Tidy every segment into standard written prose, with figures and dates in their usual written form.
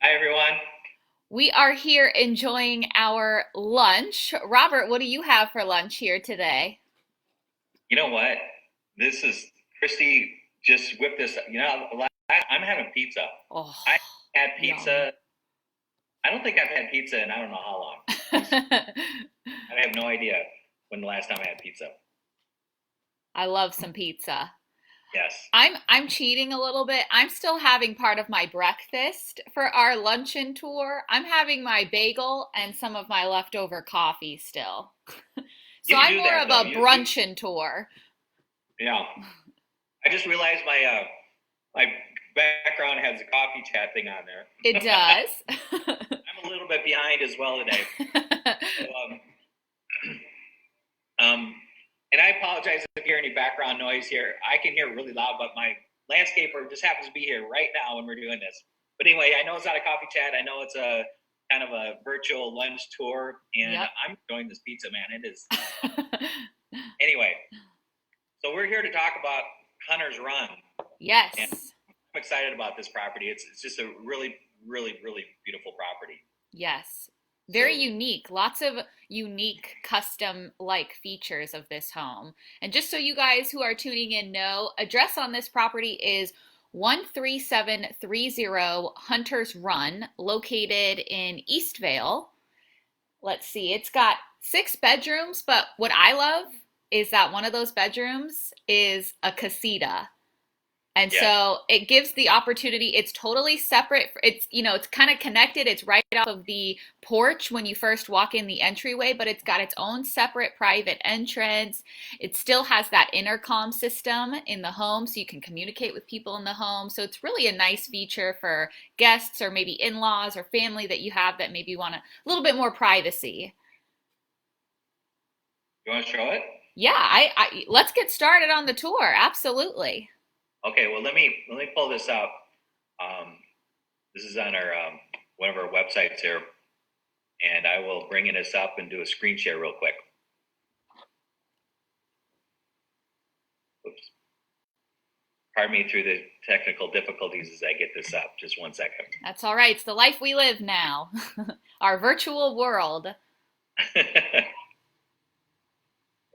Hi, everyone. We are here enjoying our lunch. Robert, what do you have for lunch here today? You know what? This is Christy just whipped this. I'm having pizza. Oh, I had yum. pizza. I don't think I've had pizza in I don't know how long. I have no idea when the last time I had pizza. I love some pizza. Yes. I'm cheating a little bit. I'm still having part of my breakfast for our luncheon tour. I'm having my bagel and some of my leftover coffee still. So You can I'm do more that of though. a You brunchin tour. yeah. I just realized my background has a coffee chat thing on It there. does. I'm a little bit behind as well today. So, Um, and I apologize if you hear any background noise here. I can hear really loud, but my landscaper just happens to be here right now when we're doing this. But anyway, I know it's not a coffee chat. I know it's a kind of a virtual lunch tour, and Yep. I'm enjoying this pizza, man. It is. Anyway, so we're here to talk about Hunter's Run, and Yes. I'm excited about this property. It's just a really, really, really beautiful property. Yes. Very So unique. Lots of unique custom like features of this home. And just so you guys who are tuning in know, address on this property is 13730 Hunters Run, located in Eastvale. Let's see, it's got 6 bedrooms, but what I love is that one of those bedrooms is a casita. And yes, so it gives the opportunity. It's totally separate. It's kind of connected. It's right off of the porch when you first walk in the entryway, but it's got its own separate private entrance. It still has that intercom system in the home so you can communicate with people in the home. So it's really a nice feature for guests or maybe in-laws or family that you have that maybe want a little bit more privacy. you want to show it? Yeah, I let's get started on the tour. Absolutely. Okay. Well, let me pull this up. Um, this is on our one of our websites here, and I will bring this up and do a screen share real quick. Oops. Pardon me through the technical difficulties as I get this up. Just one second. That's all right. It's the life we live now. Our virtual world. Where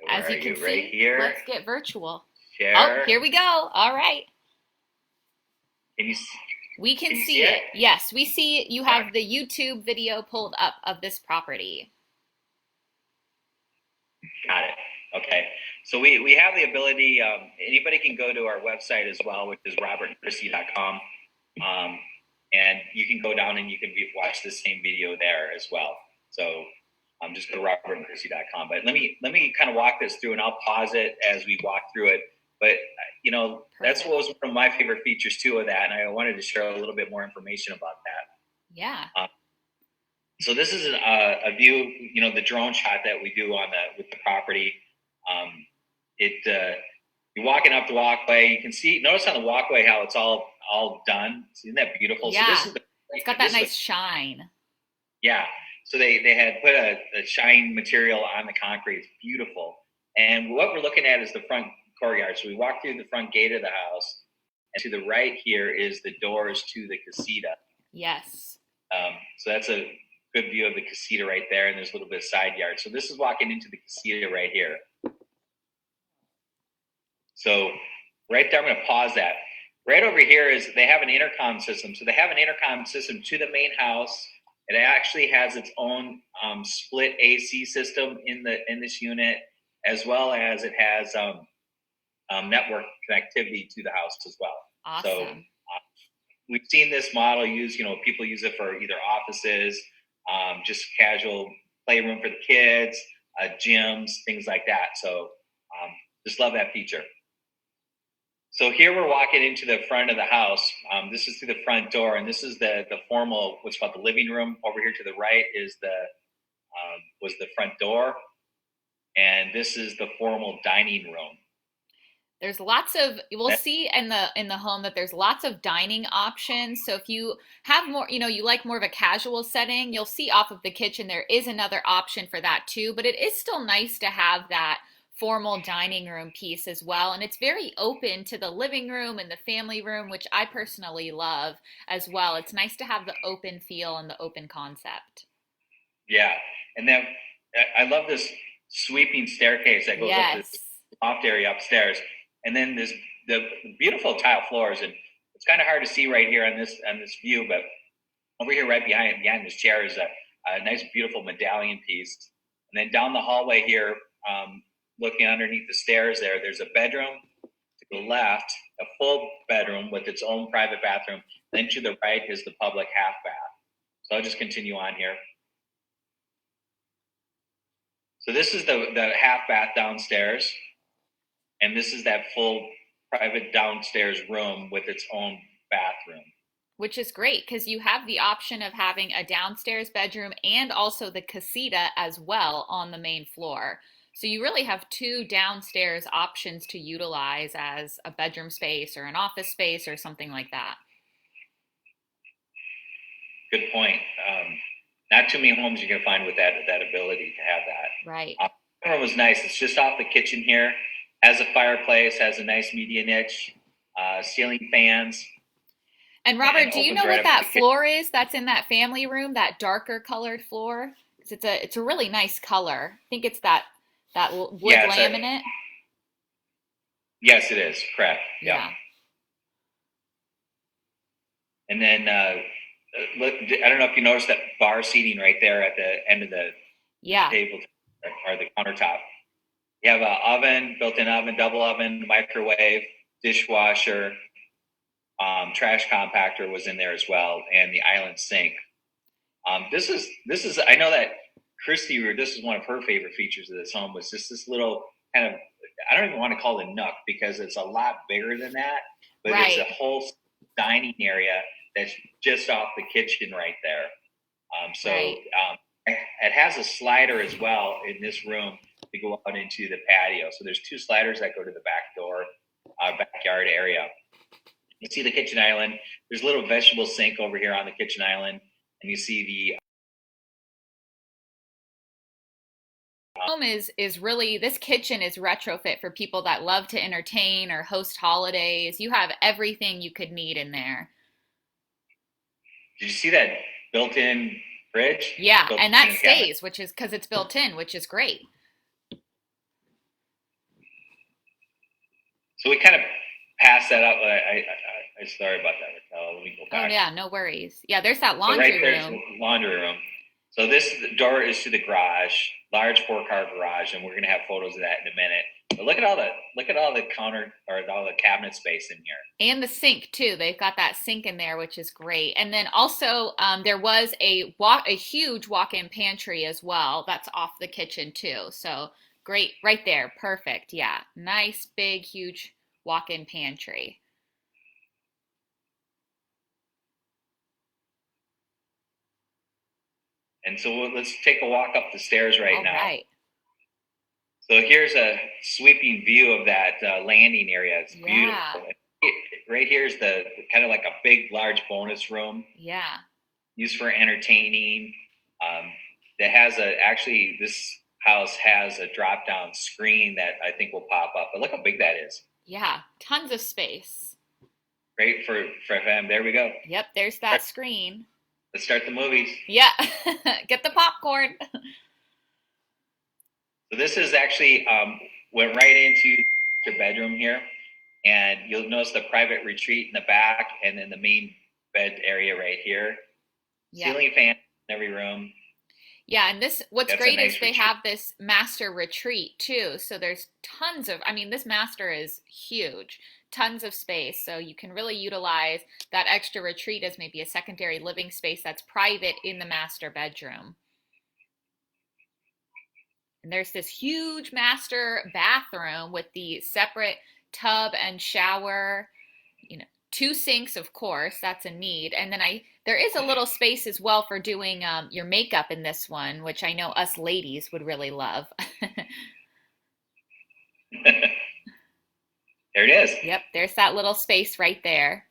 As are you can you? Right see, here. let's get virtual. Oh, Share. here we go. All right. Can you We can can you see see it? it. Yes, we see you All right. have the YouTube video pulled up of this property. Got it. Okay. So we have the ability. Anybody can go to our website as well, which is robertandchristy.com. And you can go down and you can watch the same video there as well. So just go to robertandchristy.com. But let me kind of walk this through, and I'll pause it as we walk through it. But that's what Perfect. was one of my favorite features too of that, and I wanted to share a little bit more information about Yeah. that. So this is a view, the drone shot that we do on the with the property. Um, you're walking up the walkway. You can see, notice on the walkway how it's all done. Isn't that beautiful? So this Yeah. is the It's got that this is the nice shine. yeah. So they had put a shine material on the concrete. It's beautiful. And what we're looking at is the front courtyard. So we walk through the front gate of the house, and to the right here is the doors to the casita. Yes. So that's a good view of the casita right there, and there's a little bit of side yard. So this is walking into the casita right here. So right there, I'm going to pause that. Right over here is they have an intercom system. So they have an intercom system to the main house. It actually has its own split AC system in this unit, as well as it has network connectivity to the house as well. So Awesome. we've seen this model used. People use it for either offices, just casual playroom for the kids, gyms, things like that. So just love that feature. So here we're walking into the front of the house. This is through the front door, and this is the formal, what's called the living room. Over here to the right is was the front door, and this is the formal dining room. There's lots of we'll see in the home that there's lots of dining options. So if you have more, you like more of a casual setting, you'll see off of the kitchen there is another option for that too, but it is still nice to have that formal dining room piece as well. And it's very open to the living room and the family room, which I personally love as well. It's nice to have the open feel and the open concept. Yeah, and then I love this sweeping staircase that goes up this Yes. loft area upstairs, and then the beautiful tile floors. And it's kind of hard to see right here on this view, but over here, right behind this chair, is a nice, beautiful medallion piece. And then down the hallway here, looking underneath the stairs, there's a bedroom to the left, a full bedroom with its own private bathroom. Then to the right is the public half bath. So I'll just continue on here. So this is the half bath downstairs, and this is that full private downstairs room with its own bathroom. Which is great because you have the option of having a downstairs bedroom and also the casita as well on the main floor. So you really have two downstairs options to utilize as a bedroom space or an office space or something like that. Good point. Not too many homes you can find with that ability to have that. Right. The room was nice. It's just off the kitchen here. Has a fireplace. Has a nice media niche. Ceiling fans. And Robert, do you know right what that floor is that's in that family room? That darker colored floor? It's a really nice color. I think it's that wood laminate. Yes, it is. Correct. Yeah. And then look, I don't know if you noticed that bar seating right there at the end of the table or the countertop. You have an oven, built-in oven, double oven, microwave, dishwasher, trash compactor was in there as well, and the island sink. This is I know that Christy, this is one of her favorite features of this home, was just this little kind of, I don't even want to call it a nook because it's a lot bigger than that, but It's a whole dining area that's just off the kitchen right there. It has a slider as well in this room to go out into the patio. So there's two sliders that go to the back door, backyard area. You see the kitchen island. There's a little vegetable sink over here on the kitchen island, and you see the home is really, this kitchen is retrofit for people that love to entertain or host holidays. You have everything you could need in there. Did you see that built-in fridge? Yeah, and that stays, which is because it's built in, which is great. So we kind of passed that up. I sorry about that, Raquel. Let me go back. Oh yeah, no worries. Yeah, there's that laundry room. Laundry room. So this door is to the garage, large 4-car garage, and we're going to have photos of that in a minute. But look at all the counter or all the cabinet space in here, and the sink too. They've got that sink in there, which is great. And then also there was a huge walk-in pantry as well. That's off the kitchen too. So great, right there, perfect. Yeah, nice, big, huge walk-in pantry. And so let's take a walk up the stairs right now. Right. So here's a sweeping view of that landing area. It's beautiful. Right here is the kind of like a big, large bonus room. Yeah. Used for entertaining. This house has a drop-down screen that I think will pop up. But look how big that is. Yeah, tons of space. Great for him. There we go. Yep, there's that screen. Let's start the movies. Yeah, get the popcorn. So this is actually went right into your bedroom here, and you'll notice the private retreat in the back, and then the main bed area right here. Yeah. Ceiling fan in every room. Yeah, and what's great is they have this master retreat too. So there's tons of, this master is huge, tons of space. So you can really utilize that extra retreat as maybe a secondary living space that's private in the master bedroom. And there's this huge master bathroom with the separate tub and shower, 2 sinks, of course, that's a need. And then there is a little space as well for doing your makeup in this one, which I know us ladies would really love. There it is. Yep, there's that little space right there.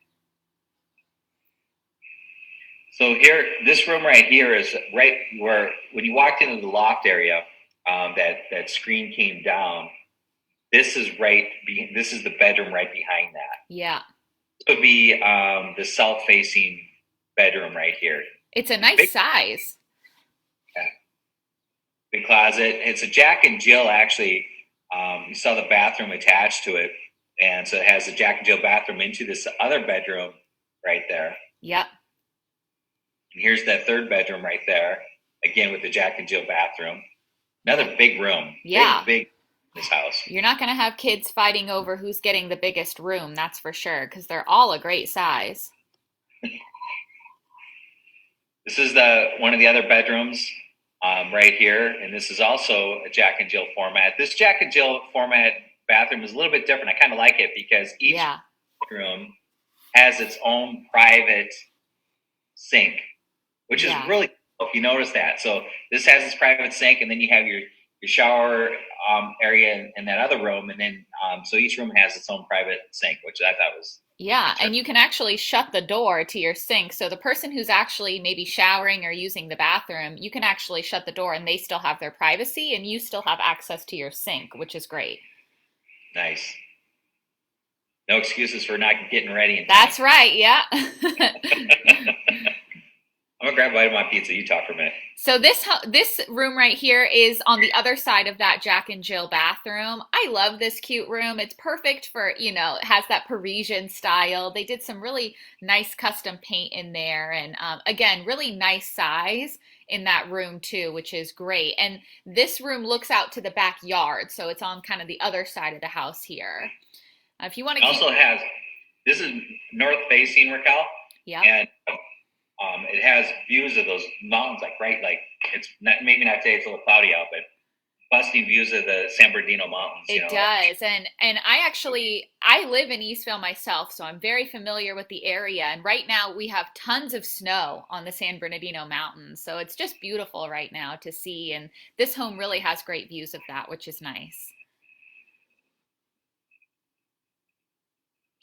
So here, this room right here is right where, when you walked into the loft area, that screen came down. this is this is the bedroom right behind that. Yeah. This would be the south-facing bedroom right here. It's a nice Big, size. yeah, big closet. It's a Jack and Jill, actually. You saw the bathroom attached to it. And so it has a Jack and Jill bathroom into this other bedroom right there. Yep. And here's that third bedroom right there, again with the Jack and Jill bathroom. Another big room. Yeah. Big this house. You're not going to have kids fighting over who's getting the biggest room, that's for sure, because they're all a great size. This is one of the other bedrooms right here, and this is also a Jack and Jill format. This Jack and Jill format bathroom is a little bit different. I kind of like it because each bedroom has its own private sink, which is really cool if you notice that. So this has its private sink, and then you have your shower area in that other room, and then so each room has its own private sink, which I thought was and you can actually shut the door to your sink. So the person who's actually maybe showering or using the bathroom, you can actually shut the door and they still have their privacy and you still have access to your sink, which is great. Nice. No excuses for not getting ready in time. That's right, yeah. I'm gonna grab a bite of my pizza. You talk for a minute. So this room right here is on the other side of that Jack and Jill bathroom. I love this cute room. It's perfect for, it has that Parisian style. They did some really nice custom paint in there. And again, really nice size in that room too, which is great. And this room looks out to the backyard. So it's on kind of the other side of the house here. If you want to this is north facing, Raquel. Yeah. And it has views of those mountains, it's not, maybe not today, it's a little cloudy out, but busting views of the San Bernardino Mountains. It does. And I live in Eastvale myself, so I'm very familiar with the area. And right now we have tons of snow on the San Bernardino Mountains. So it's just beautiful right now to see. And this home really has great views of that, which is nice.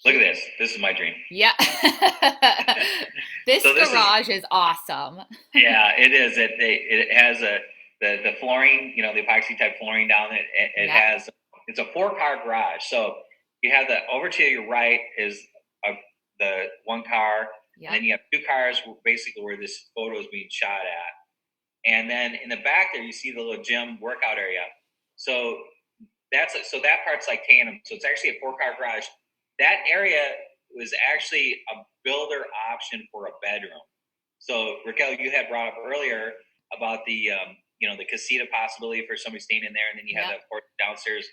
Look at this. This is my dream. Yeah. This garage is awesome. Yeah, it is. It has the flooring, the epoxy type flooring down it. It's a 4-car garage. So you have over to your right is the one car, and then you have 2 cars basically where this photo is being shot at. And then in the back there, you see the little gym workout area. So that part's like tandem. So it's actually a 4-car garage. That area was actually a builder option for a bedroom. So Raquel, you had brought up earlier about the the casita possibility for somebody staying in there, and then you have that downstairs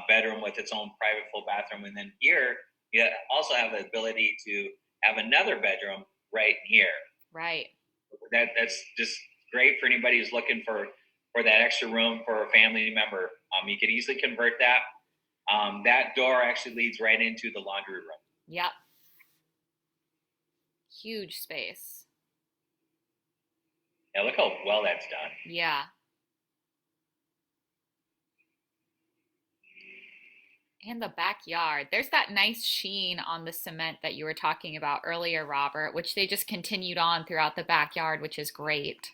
bedroom with its own private full bathroom, and then here you also have the ability to have another bedroom right in here. Right. That's just great for anybody who's looking for that extra room for a family member. You could easily convert that. That door actually leads right into the laundry room. Yep. Huge space. Yeah, look how well that's done. Yeah. And the backyard. There's that nice sheen on the cement that you were talking about earlier, Robert, which they just continued on throughout the backyard, which is great.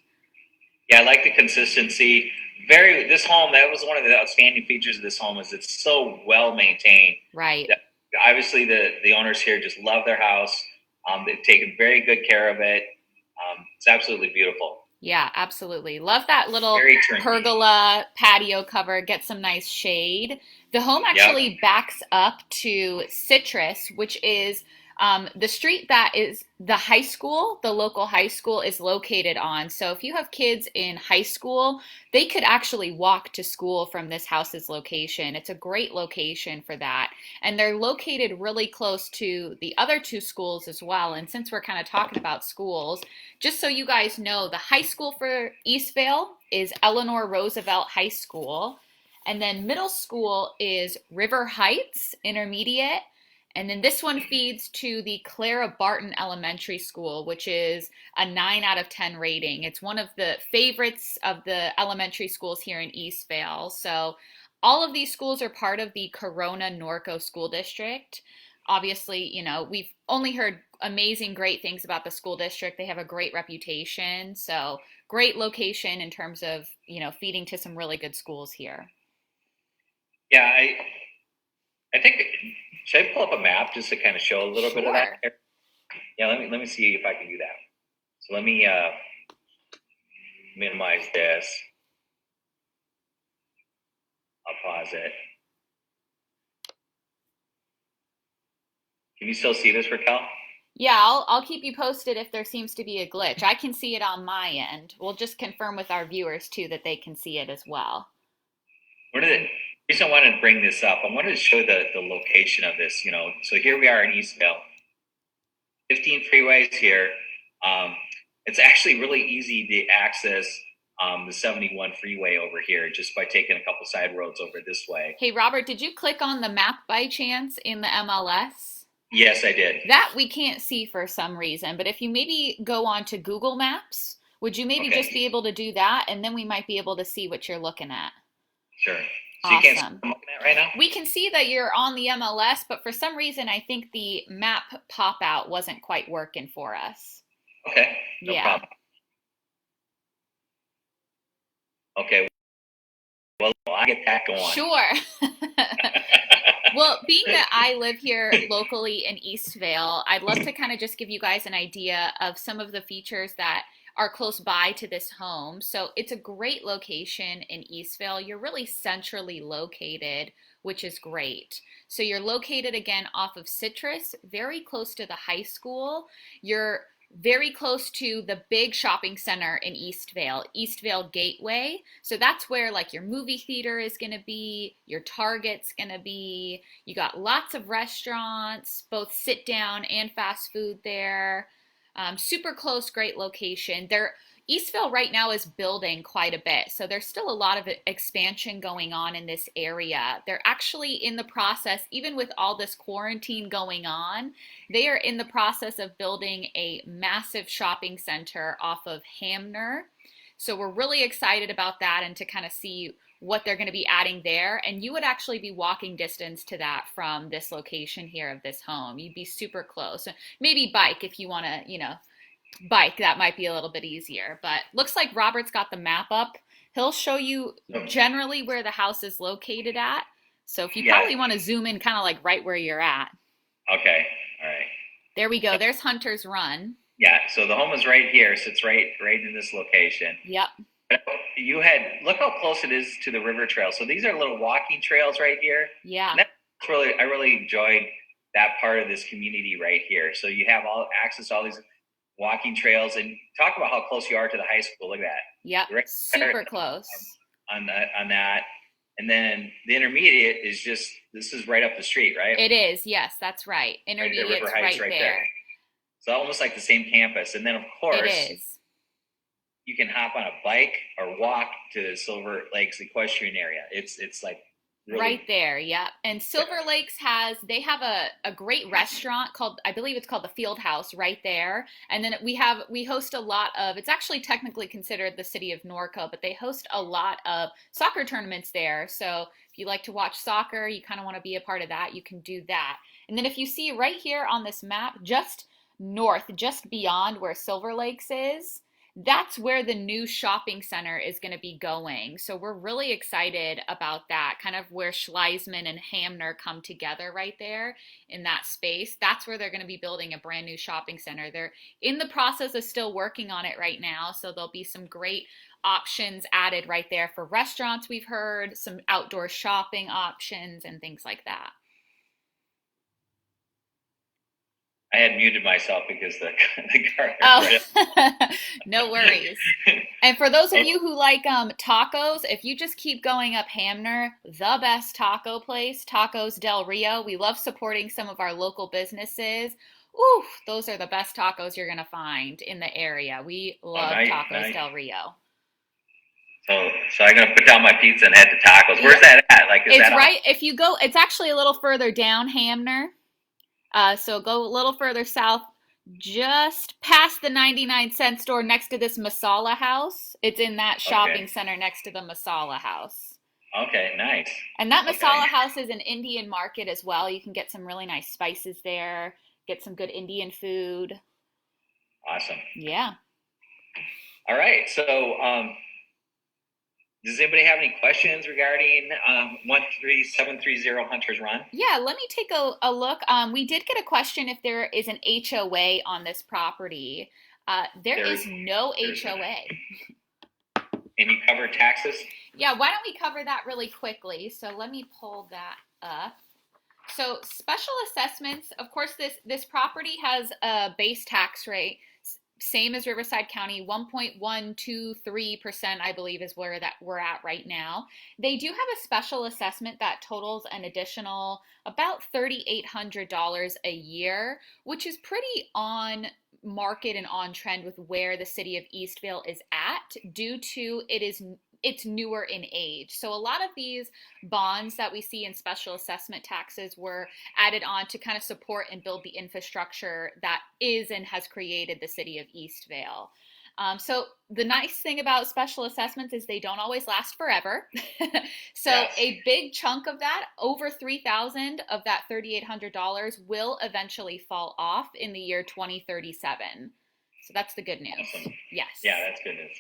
Yeah, I like the consistency. This home, that was one of the outstanding features of this home, is it's so well maintained. Right. Obviously, the owners here just love their house. They've taken very good care of it. It's absolutely beautiful. Yeah, absolutely. Love that little pergola patio cover. Get some nice shade. The home actually backs up to Citrus, which is the street that is the high school, the local high school is located on. So if you have kids in high school, they could actually walk to school from this house's location. It's a great location for that. And they're located really close to the other 2 schools as well. And since we're kind of talking about schools, just so you guys know, the high school for Eastvale is Eleanor Roosevelt High School. And then middle school is River Heights Intermediate. And then this one feeds to the Clara Barton Elementary School, which is a 9 out of 10 rating. It's one of the favorites of the elementary schools here in Eastvale. So all of these schools are part of the Corona Norco School District. Obviously, we've only heard amazing, great things about the school district. They have a great reputation. So great location in terms of, feeding to some really good schools here. Yeah, I think should I pull up a map just to kind of show a little bit of that? Sure. Yeah, let me see if I can do that. So let me minimize this. I'll pause it. Can you still see this, Raquel? Yeah, I'll keep you posted if there seems to be a glitch. I can see it on my end. We'll just confirm with our viewers too that they can see it as well. The reason I wanted to bring this up, I wanted to show the location of this. So here we are in Eastville, 15 freeways here. It's actually really easy to access the 71 freeway over here just by taking a couple side roads over this way. Hey, Robert, did you click on the map by chance in the MLS? Yes, I did. That we can't see for some reason, but if you maybe go on to Google Maps, would you maybe just be able to do that? And then we might be able to see what you're looking at. Sure. So Awesome. You can't see what I'm looking at right now? We can see that you're on the MLS, but for some reason, I think the map pop out wasn't quite working for us. Okay, no problem. Okay, well, I'll get that going. Sure. Well, being that I live here locally in Eastvale, I'd love to kind of just give you guys an idea of some of the features that are close by to this home. So it's a great location in Eastvale. You're really centrally located, which is great. So you're located again off of Citrus, very close to the high school. You're very close to the big shopping center in Eastvale, Eastvale Gateway. So that's where like your movie theater is going to be, your Target's going to be. You got lots of restaurants, both sit down and fast food there. Super close, great location. Eastvale right now is building quite a bit, so there's still a lot of expansion going on in this area. They're actually in the process, even with all this quarantine going on, they are in the process of building a massive shopping center off of Hamner. So we're really excited about that and to kind of see what they're going to be adding there. And you would actually be walking distance to that from this location here of this home. You'd be super close. Maybe bike if you want to, bike, that might be a little bit easier. But looks like Robert's got the map up. He'll show you generally where the house is located at. So if you probably want to zoom in kind of like right where you're at. Okay, all right. There we go. There's Hunter's Run. Yeah, so the home is right here, so it's right in this location. Yep. Look how close it is to the river trail. So these are little walking trails right here. Yeah. And I really enjoyed that part of this community right here. So you have all access to all these walking trails, and talk about how close you are to the high school. Look at that. Yep, right super close. On that. And then the intermediate is this is right up the street, right? It is, yes, that's right. Intermediate's right there. So almost like the same campus. And then of course, it is. You can hop on a bike or walk to Silver Lakes Equestrian area. It's like really right there, yeah. And Silver Lakes they have a great restaurant called, I believe it's called the Field House right there. And then we host a lot of, it's actually technically considered the city of Norco, but they host a lot of soccer tournaments there. So if you like to watch soccer, you kind of want to be a part of that, you can do that. And then if you see right here on this map, just north, just beyond where Silver Lakes is, that's where the new shopping center is going to be going. So we're really excited about that, kind of where Schleisman and Hamner come together right there in that space. That's where they're going to be building a brand new shopping center. They're in the process of still working on it right now. So there'll be some great options added right there for restaurants, we've heard, some outdoor shopping options and things like that. I had muted myself because the car. Oh, no worries. And for those of you who like tacos, if you just keep going up Hamner, the best taco place, Tacos Del Rio. We love supporting some of our local businesses. Ooh, those are the best tacos you're going to find in the area. We love Tacos Del Rio. So I'm gonna put down my pizza and head to tacos. Where's that at? It's right. If you go, it's actually a little further down Hamner. So go a little further south, just past the 99-cent store next to this Masala house. It's in that shopping center next to the Masala house. Okay, nice. And that Masala house is an Indian market as well. You can get some really nice spices there, get some good Indian food. Awesome. Yeah. All right. So Does anybody have any questions regarding 13730 Hunters Run? Yeah, let me take a look. We did get a question if there is an HOA on this property. There is no HOA. And you cover taxes? Yeah, why don't we cover that really quickly? So let me pull that up. So special assessments, of course, this property has a base tax rate, same as Riverside County, 1.123%, I believe, is where that we're at right now. They do have a special assessment that totals an additional about $3,800 a year, which is pretty on market and on trend with where the city of Eastvale is at, due to it's newer in age. So a lot of these bonds that we see in special assessment taxes were added on to kind of support and build the infrastructure that is and has created the city of Eastvale. So the nice thing about special assessments is they don't always last forever. So yes, a big chunk of that, over $3,000 of that $3,800, will eventually fall off in the year 2037. So that's the good news. Awesome. Yes. Yeah, that's good news.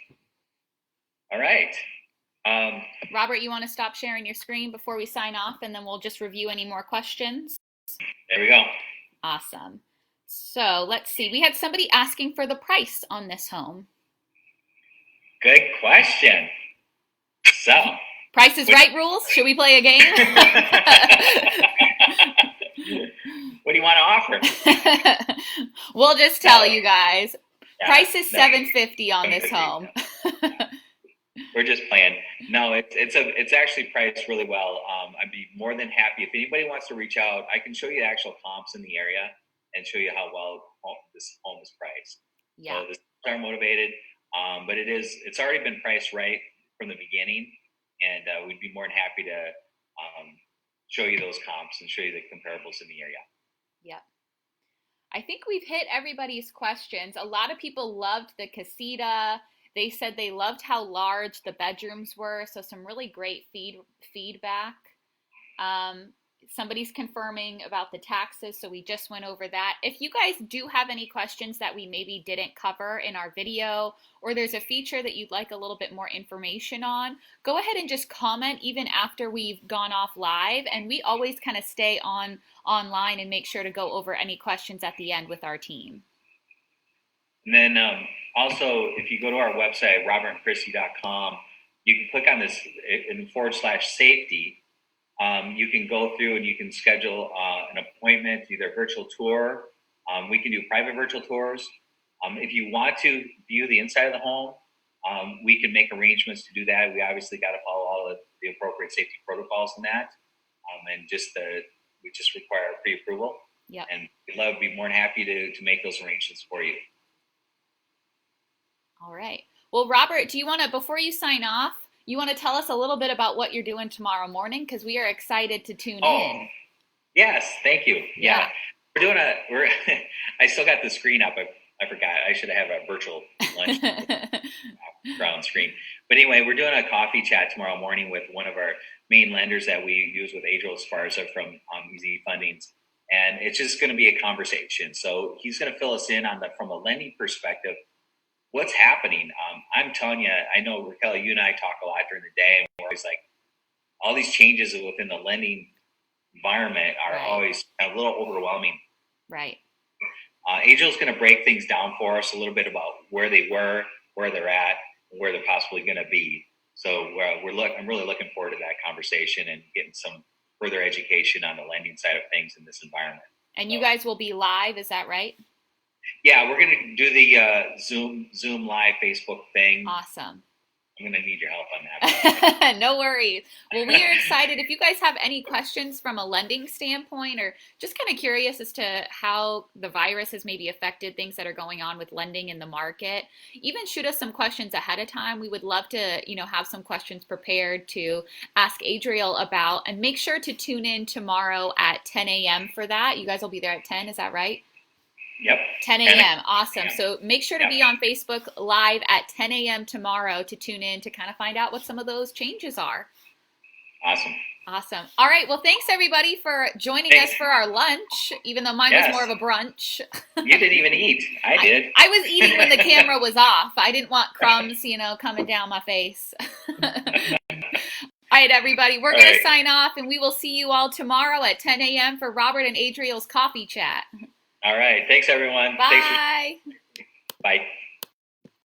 All right. Robert, you want to stop sharing your screen before we sign off, and then we'll just review any more questions? There we go. Awesome. So let's see. We had somebody asking for the price on this home. Good question. So, Price is Right rules. Should we play a game? What do you want to offer? We'll just tell you guys. Yeah, price is $750 on this home. We're just playing. No, it's actually priced really well. I'd be more than happy if anybody wants to reach out. I can show you actual comps in the area and show you how well this home is priced. Yeah. So this are motivated, but it's already been priced right from the beginning, and we'd be more than happy to show you those comps and show you the comparables in the area. Yep. I think we've hit everybody's questions. A lot of people loved the casita. They said they loved how large the bedrooms were, so some really great feedback. Somebody's confirming about the taxes, so we just went over that. If you guys do have any questions that we maybe didn't cover in our video, or there's a feature that you'd like a little bit more information on, go ahead and just comment even after we've gone off live, and we always kind of stay online and make sure to go over any questions at the end with our team. And then also, if you go to our website, robertandchristy.com, you can click on this in /safety. You can go through and you can schedule an appointment, either a virtual tour. We can do private virtual tours. If you want to view the inside of the home, we can make arrangements to do that. We obviously got to follow all of the appropriate safety protocols in that. And we just require pre-approval. Yep. And we'd be more than happy to make those arrangements for you. All right. Well, Robert, do you want to, before you sign off, you want to tell us a little bit about what you're doing tomorrow morning? Because we are excited to tune in. Yes, thank you. Yeah. I still got the screen up. I forgot. I should have a virtual lunch background screen. But anyway, we're doing a coffee chat tomorrow morning with one of our main lenders that we use with Adriel Esparza from Easy Fundings. And it's just going to be a conversation. So he's going to fill us in on from a lending perspective, what's happening. I'm telling you, I know, Raquel, you and I talk a lot during the day, and we're always like, all these changes within the lending environment are always a little overwhelming. Right. Angel's going to break things down for us a little bit about where they were, where they're at, and where they're possibly going to be. So I'm really looking forward to that conversation and getting some further education on the lending side of things in this environment. And you guys will be live, is that right? Yeah, we're going to do the Zoom live Facebook thing. Awesome. I'm going to need your help on that. No worries. Well, we are excited. If you guys have any questions from a lending standpoint, or just kind of curious as to how the virus has maybe affected things that are going on with lending in the market, even shoot us some questions ahead of time. We would love to, have some questions prepared to ask Adriel about, and make sure to tune in tomorrow at 10 a.m. for that. You guys will be there at 10, is that right? Yep. 10 a.m. Awesome. So make sure to be on Facebook Live at 10 a.m. tomorrow to tune in to kind of find out what some of those changes are. Awesome. Awesome. All right. Well, thanks everybody for joining us Thanks. for our lunch, even though mine was Yes. more of a brunch. You didn't even eat. I did. I was eating when the camera was off. I didn't want crumbs, coming down my face. All right, everybody. We're going to sign off, and we will see you all tomorrow at 10 a.m. for Robert and Adriel's coffee chat. All right. Thanks, everyone. Bye. Bye.